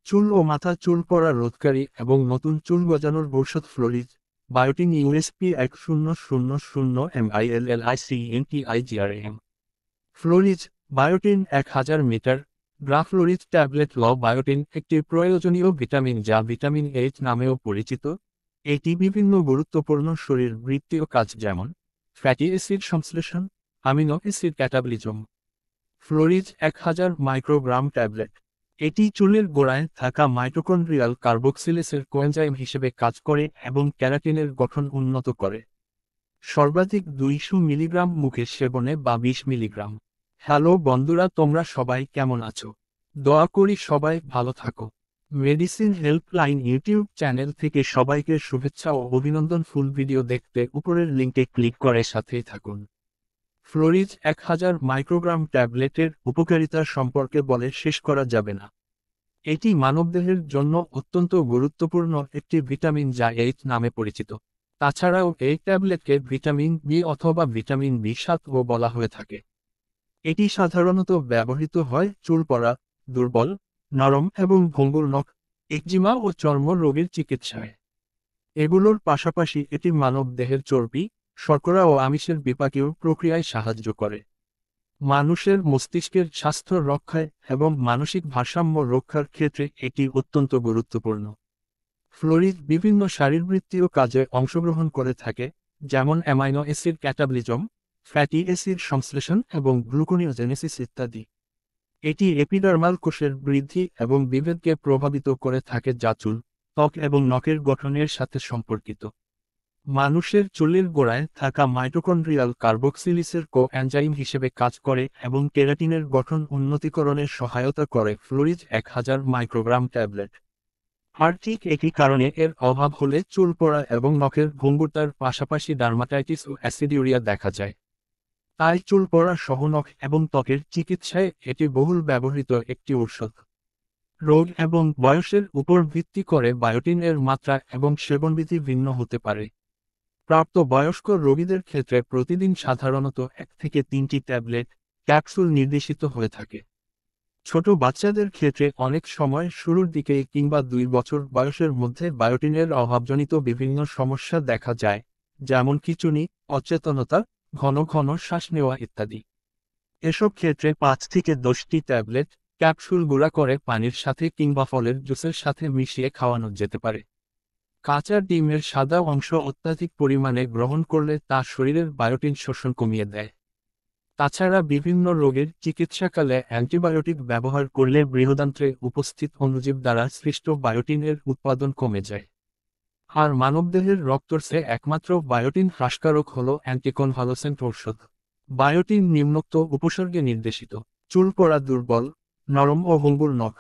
চুল ও মাথা চুল পড়া রোধকারী এবং নতুন চুল গজানোর ঔষধ Floriz biotin USP 1000ICNTIGRAM Floriz biotin 1000 meter গ্রাফ্লোরিজ ট্যাবলেট বায়োটিন একটি প্রয়োজনীয় ভিটামিন যা ভিটামিন এইচ নামেও পরিচিত। এটি বিভিন্ন গুরুত্বপূর্ণ শরীরবৃত্তীয় কাজ যেমন ফ্যাটি অ্যাসিড সংশ্লেষণ, amino acid catabolism. Floriz 1000 microgram tablet এটি চুলের গোড়ায় থাকা মাইটোকন্ড্রিয়াল কার্বক্সিলেসের কোএনজাইম হিসেবে কাজ করে এবং ক্যারাটিনের গঠন উন্নত করে। সর্বাধিক 200 মিলিগ্রাম মুখে সেবনে বা 20 মিলিগ্রাম। হ্যালো বন্ধুরা, তোমরা সবাই কেমন আছো? দোয়া করি সবাই ভালো থাকো। মেডিসিন হেল্পলাইন ইউটিউব চ্যানেল থেকে সবাইকে শুভেচ্ছা ও অভিনন্দন। ফুল ভিডিও দেখতে উপরের লিঙ্কে ক্লিক করে সাথেই থাকুন। ফ্লোরিজ 1000 মাইক্রোগ্রাম ট্যাবলেটের উপকারিতা সম্পর্কে বলে শেষ করা যাবে না। এটি মানবদেহের জন্য অত্যন্ত গুরুত্বপূর্ণ একটি ভিটামিন যা এইচ নামে পরিচিত। তাছাড়াও এই ট্যাবলেটকে ভিটামিন বি অথবা ভিটামিন বি7ও বলা হয়ে থাকে। এটি সাধারণত ব্যবহৃত হয় চুল পড়া, দুর্বল, নরম এবং ভঙ্গুর নখ, একজিমা ও চর্ম রোগের চিকিৎসায়। এগুলোর পাশাপাশি এটি মানবদেহের চর্বি, শর্করা ও আমিষের বিপাকীয় প্রক্রিয়ায় সাহায্য করে। মানুষের মস্তিষ্কের স্বাস্থ্য রক্ষায় এবং মানসিক ভারসাম্য রক্ষার ক্ষেত্রে এটি অত্যন্ত গুরুত্বপূর্ণ। ফ্লোরিজ বিভিন্ন শারীরবৃত্তীয় কাজে অংশগ্রহণ করে থাকে, যেমন amino acid catabolism, fatty acid সংশ্লেষণ এবং গ্লুকোনিওজেনেসিস ইত্যাদি। এটি এপিডার্মাল কোষের বৃদ্ধি এবং বিভেদকে প্রভাবিত করে থাকে যা চুল, ত্বক এবং নখের গঠনের সাথে সম্পর্কিত। মানুষের চুলের গোড়ায় থাকা মাইটোকন্ড্রিয়াল কার্বক্সিলিসের কোএনজাইম হিসেবে কাজ করে এবং কেরাটিনের গঠন উন্নতিকরণে সহায়তা করে। ফ্লোরিজ 1000 মাইক্রোগ্রাম ট্যাবলেট। আর ঠিক একই কারণে এর অভাব হলে চুল পড়া এবং নখের ভঙ্গুরতার পাশাপাশি ডার্মাটাইটিস ও অ্যাসিডিউরিয়া দেখা যায়। তাই চুল পড়া সহ নখ এবং ত্বকের চিকিৎসায় এটি বহুল ব্যবহৃত একটি ঔষধ। রোগ এবং বয়সের উপর ভিত্তি করে বায়োটিন এর মাত্রা এবং সেবনবিধি ভিন্ন হতে পারে। প্রাপ্তবয়স্ক রোগীদের ক্ষেত্রে প্রতিদিন সাধারণত 1 থেকে 3টি ট্যাবলেট, ক্যাপসুল নির্দেশিত হয়ে থাকে। ছোট বাচ্চাদের ক্ষেত্রে অনেক সময় শুরুর দিকে কিংবা 2 বছর বয়সের মধ্যে বায়োটিনের অভাবজনিত বিভিন্ন সমস্যা দেখা যায়, যেমন খিঁচুনি, অচেতনতা, ঘন ঘন শ্বাস নেওয়া ইত্যাদি। এসব ক্ষেত্রে 5 থেকে 10টি ট্যাবলেট, ক্যাপসুল গুঁড়া করে পানির সাথে কিংবা ফলের জুসের সাথে মিশিয়ে খাওয়ানো যেতে পারে। কাঁচা ডিমের সাদা অংশ অত্যাধিক পরিমাণে গ্রহণ করলে তা শরীরের বায়োটিন শোষণ কমিয়ে দেয়। তাছাড়া বিভিন্ন রোগের চিকিৎসাকালে অ্যান্টিবায়োটিক ব্যবহার করলে বৃহদান্ত্রে উপস্থিত অণুজীব দ্বারা সৃষ্ট বায়োটিনের উৎপাদন কমে যায়। আর মানবদেহের রক্তরসে একমাত্র বায়োটিন হ্রাসকারক হল অ্যান্টিকনভালসেন্ট ঔষধ। বায়োটিন নিম্নোক্ত উপসর্গে নির্দেশিত: চুল পড়া, দুর্বল, নরম ও ভঙ্গুর নখ,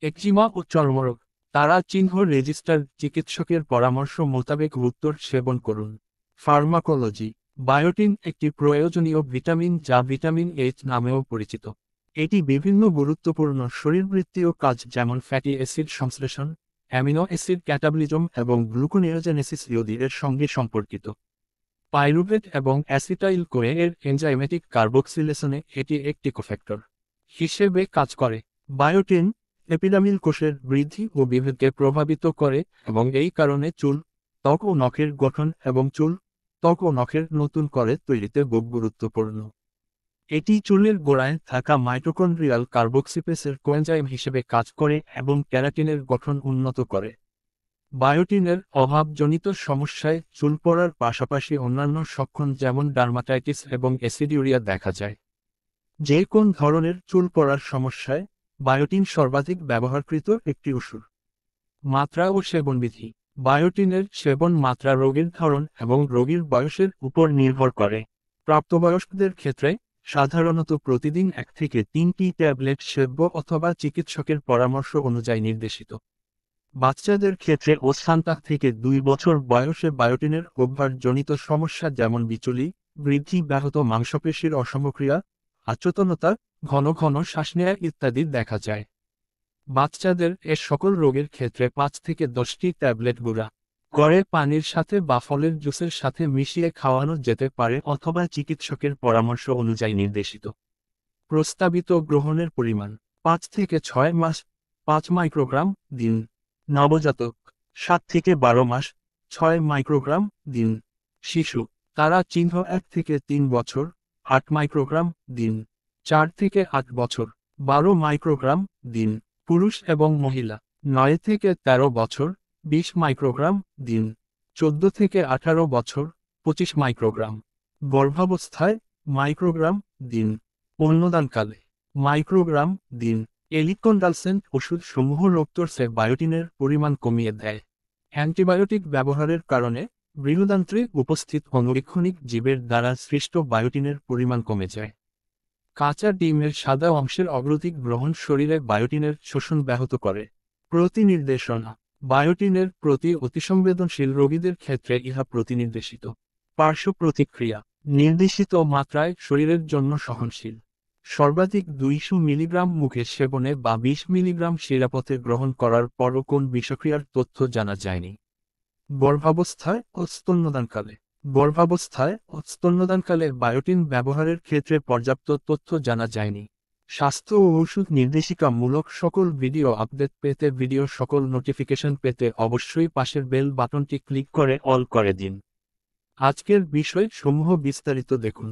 একজিমা ও চর্মরোগ। তারা চিহ্ন রেজিস্টার চিকিৎসকের পরামর্শ মোতাবেক উত্তর সেবন করুন। ফার্মাকোলজি। বায়োটিন একটি প্রয়োজনীয় ভিটামিন যা ভিটামিন এইচ নামেও পরিচিত। এটি বিভিন্ন গুরুত্বপূর্ণ শরীরবৃত্তীয় কাজ যেমন ফ্যাটি অ্যাসিড সংশ্লেষণ, অ্যামিনো অ্যাসিড ক্যাটাবলিজম এবং গ্লুকোনিওজেনেসিস এর সঙ্গে সম্পর্কিত। পাইরুভেট এবং অ্যাসিটাইল কোয়ে এর এনজাইমেটিক কার্বক্সিলেশনে এটি একটি কোফ্যাক্টর হিসেবে কাজ করে। বায়োটিন এপিডার্মাল কোষের বৃদ্ধি ও বিভেদকে প্রভাবিত করে এবং এই কারণে চুল, ত্বক ও নখের গঠন এবং চুল, ত্বক ও নখের নতুন করে তৈরিতে খুব গুরুত্বপূর্ণ। এটি চুলের গোড়ায় থাকা মাইটোকন্ড্রিয়াল কার্বক্সিলেসের কোএনজাইম হিসেবে কাজ করে এবং ক্যারাটিনের গঠন উন্নত করে। বায়োটিনের অভাবজনিত সমস্যায় চুল পড়ার পাশাপাশি অন্যান্য লক্ষণ যেমন ডার্মাটাইটিস এবং অ্যাসিডিউরিয়া দেখা যায়। যে কোন ধরনের চুল পড়ার সমস্যায় বায়োটিন সর্বাধিক ব্যবহারকৃত একটি ওষুধ। মাত্রা ও সেবনবিধি। বায়োটিনের সেবন মাত্রা রোগীর ধরন এবং রোগীর বয়সের উপর নির্ভর করে। প্রাপ্তবয়স্কদের ক্ষেত্রে সাধারণত প্রতিদিন 1 থেকে 3টি ট্যাবলেট সেব্য অথবা চিকিৎসকের পরামর্শ অনুযায়ী নির্দেশিত। বাচ্চাদের ক্ষেত্রে ও 7 থেকে 2 বছর বয়সে বায়োটিনের অভ্যাসজনিত সমস্যা যেমন বিচুলি, বৃদ্ধি ব্যাহত মাংসপেশির অসমক্রিয়া, অচেতনতা, ঘন ঘন শ্বাস নেওয়া ইত্যাদি দেখা যায়। বাচ্চাদের এ সকল রোগের ক্ষেত্রে 5 থেকে 10টি ট্যাবলেট গুঁড়া করে পানির সাথে বা ফলের জুসের সাথে মিশিয়ে খাওয়ানো যেতে পারে অথবা চিকিৎসকের পরামর্শ অনুযায়ী নির্দেশিত। প্রস্তাবিত গ্রহণের পরিমাণ: 5 থেকে 6 মাস 5 মাইক্রোগ্রাম দিন। নবজাতক 7 থেকে 12 মাস 6 মাইক্রোগ্রাম দিন। শিশু তারা চিহ্ন 1 থেকে 3 বছর 8 মাইক্রোগ্রাম দিন। 4 থেকে 8 বছর 12 মাইক্রোগ্রাম দিন। পুরুষ এবং মহিলা 9 থেকে 13 বছর 20 মাইক্রোগ্রাম দিন। 14 থেকে 18 বছর 25 মাইক্রোগ্রাম। গর্ভাবস্থায় মাইক্রোগ্রাম দিন। অন্নদানকালে মাইক্রোগ্রাম দিন। এলিকন্ডালসেন্ট ওষুধ সমূহ রক্তরসে বায়োটিনের পরিমাণ কমিয়ে দেয়। অ্যান্টিবায়োটিক ব্যবহারের কারণে বৃহদান্ত্রে উপস্থিত অণুবীক্ষণিক জীবের দ্বারা সৃষ্ট বায়োটিনের পরিমাণ কমে যায়। কাঁচা ডিমের সাদা অংশের অগ্রতিক গ্রহণ শরীরে বায়োটিনের শোষণ ব্যাহত করে। প্রতিনির্দেশনা বায়োটিনের প্রতি অতিসংবেদনশীল রোগীদের ক্ষেত্রে ইহা প্রতিনির্দেশিত। পার্শ্ব প্রতিক্রিয়া নির্দেশিত মাত্রায় শরীরের জন্য সহনশীল। সর্বাধিক 200 মিলিগ্রাম মুখে সেবনে বা 20 মিলিগ্রাম শিরাপথে গ্রহণ করার পরও কোন বিষক্রিয়ার তথ্য জানা যায়নি। গর্ভাবস্থায় ও স্তন্যদানকালে গর্ভাবস্থায় ও স্তন্যদানকালে বায়োটিন ব্যবহারের ক্ষেত্রে পর্যাপ্ত তথ্য জানা যায়নি। স্বাস্থ্য ও ওষুধ নির্দেশিকামূলক সকল ভিডিও আপডেট পেতে ভিডিও সকল নোটিফিকেশন পেতে অবশ্যই পাশের বেল বাটনটি ক্লিক করে অল করে দিন। আজকের বিষয় সমূহ বিস্তারিত দেখুন।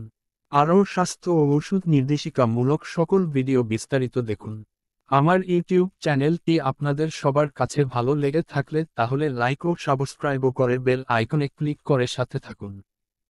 আরও স্বাস্থ্য ও ওষুধ নির্দেশিকামূলক সকল ভিডিও বিস্তারিত দেখুন। আমার ইউটিউব চ্যানেলটি আপনাদের সবার কাছে ভালো লেগে থাকলে তাহলে লাইক ও সাবস্ক্রাইব করে বেল আইকনে ক্লিক করে সাথে থাকুন।